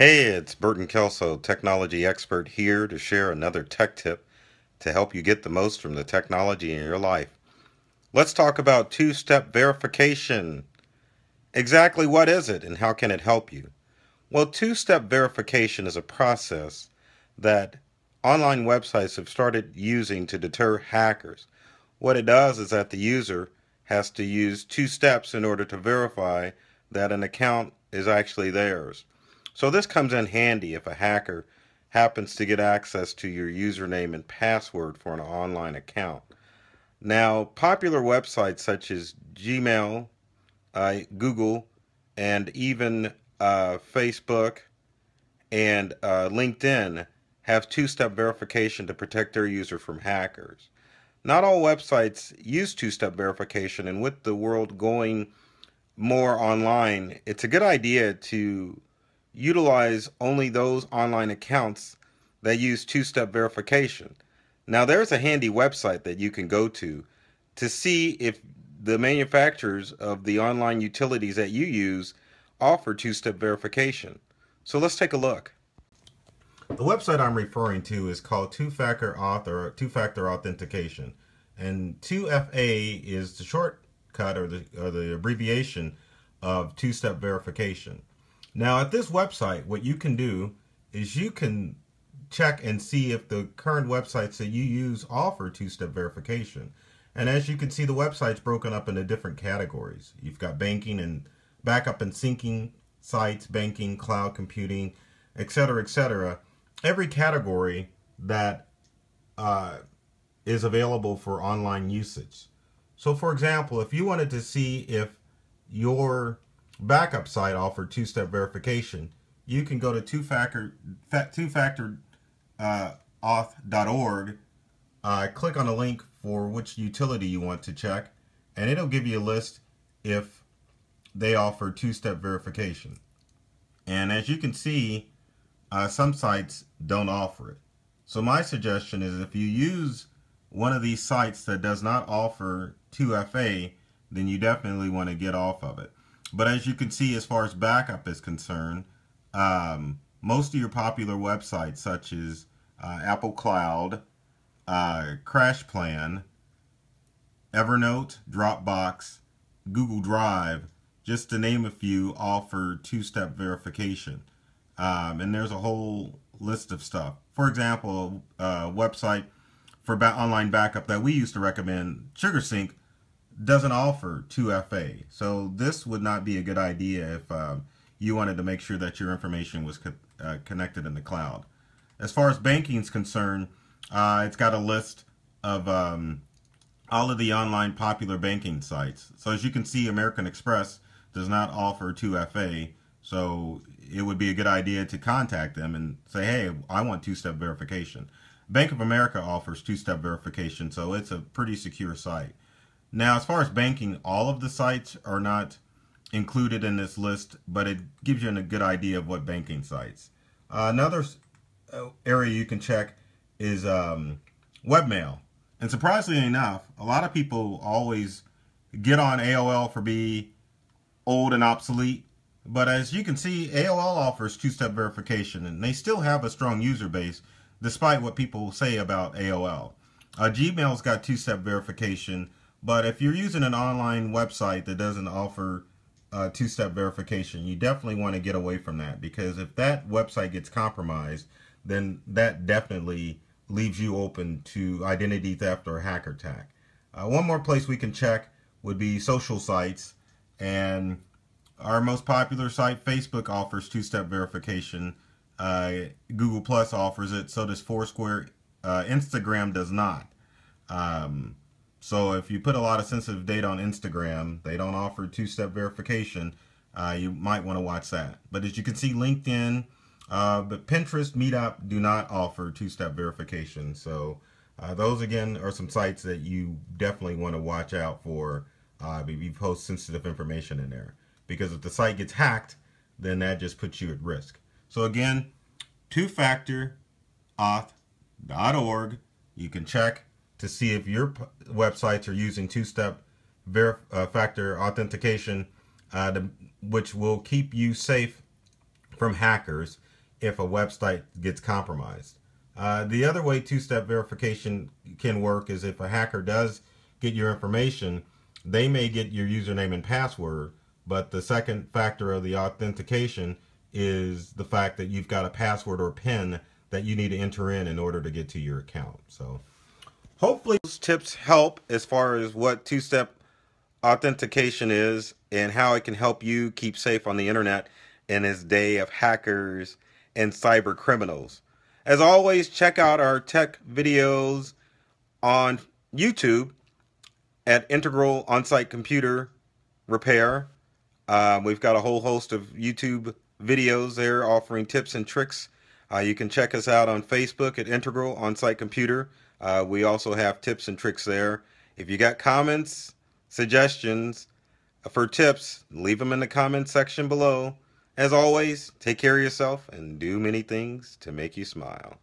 Hey, it's Burton Kelso, technology expert, here to share another tech tip to help you get the most from the technology in your life. Let's talk about two-step verification. Exactly what is it and how can it help you? Well, two-step verification is a process that online websites have started using to deter hackers. What it does is that the user has to use two steps in order to verify that an account is actually theirs. So this comes in handy if a hacker happens to get access to your username and password for an online account. Now, popular websites such as Gmail, Google, and even Facebook and LinkedIn have two-step verification to protect their user from hackers. Not all websites use two-step verification, and with the world going more online, it's a good idea to utilize only those online accounts that use two-step verification. Now, there's a handy website that you can go to see if the manufacturers of the online utilities that you use offer two-step verification. So let's take a look. The website I'm referring to is called Two-Factor Authentication, and 2FA is the shortcut or the abbreviation of two-step verification. Now, at this website, what you can do is you can check and see if the current websites that you use offer two-step verification. And as you can see, the website's broken up into different categories. You've got banking and backup and syncing sites, banking, cloud computing, etc., etc. Every category that is available for online usage. So, for example, if you wanted to see if your backup site offered two-step verification, you can go to two-factor.auth.org, click on a link for which utility you want to check, and it'll give you a list if they offer two-step verification. And as you can see, some sites don't offer it. So my suggestion is if you use one of these sites that does not offer 2FA, then you definitely want to get off of it. But as you can see, as far as backup is concerned, most of your popular websites such as Apple Cloud, CrashPlan, Evernote, Dropbox, Google Drive, just to name a few, offer two-step verification. And there's a whole list of stuff. For example, a website for online backup that we used to recommend, SugarSync, doesn't offer 2FA. So this would not be a good idea if you wanted to make sure that your information was connected in the cloud. As far as banking is concerned, it's got a list of all of the online popular banking sites. So as you can see, American Express does not offer 2FA. So it would be a good idea to contact them and say, hey, I want two-step verification. Bank of America offers two-step verification, so it's a pretty secure site. Now, as far as banking, all of the sites are not included in this list, but it gives you a good idea of what banking sites. Another area you can check is webmail. And surprisingly enough, a lot of people always get on AOL for being old and obsolete. But as you can see, AOL offers two-step verification, and they still have a strong user base, despite what people say about AOL. Gmail's got two-step verification, but if you're using an online website that doesn't offer two-step verification, you definitely want to get away from that, because if that website gets compromised, then that definitely leaves you open to identity theft or hacker attack. One more place we can check would be social sites, and our most popular site, Facebook, offers two-step verification. Google Plus offers it, so does Foursquare. Instagram does not. So if you put a lot of sensitive data on Instagram, they don't offer two-step verification. You might want to watch that. But as you can see, LinkedIn, but Pinterest, Meetup do not offer two-step verification. So those, again, are some sites that you definitely want to watch out for if you post sensitive information in there. Because if the site gets hacked, then that just puts you at risk. So again, two-factor.auth.org. You can check to see if your websites are using two-step factor authentication, which will keep you safe from hackers. if a website gets compromised. The other way two-step verification can work is if a hacker does get your information, they may get your username and password, but the second factor of the authentication is the fact that you've got a password or PIN that you need to enter in order to get to your account. So hopefully those tips help as far as what two-step authentication is and how it can help you keep safe on the internet in this day of hackers and cyber criminals. As always, check out our tech videos on YouTube at Integral On-Site Computer Repair. We've got a whole host of YouTube videos there offering tips and tricks. You can check us out on Facebook at Integral On-Site Computer. We also have tips and tricks there. If you got comments, suggestions for tips, leave them in the comment section below. As always, take care of yourself and do many things to make you smile.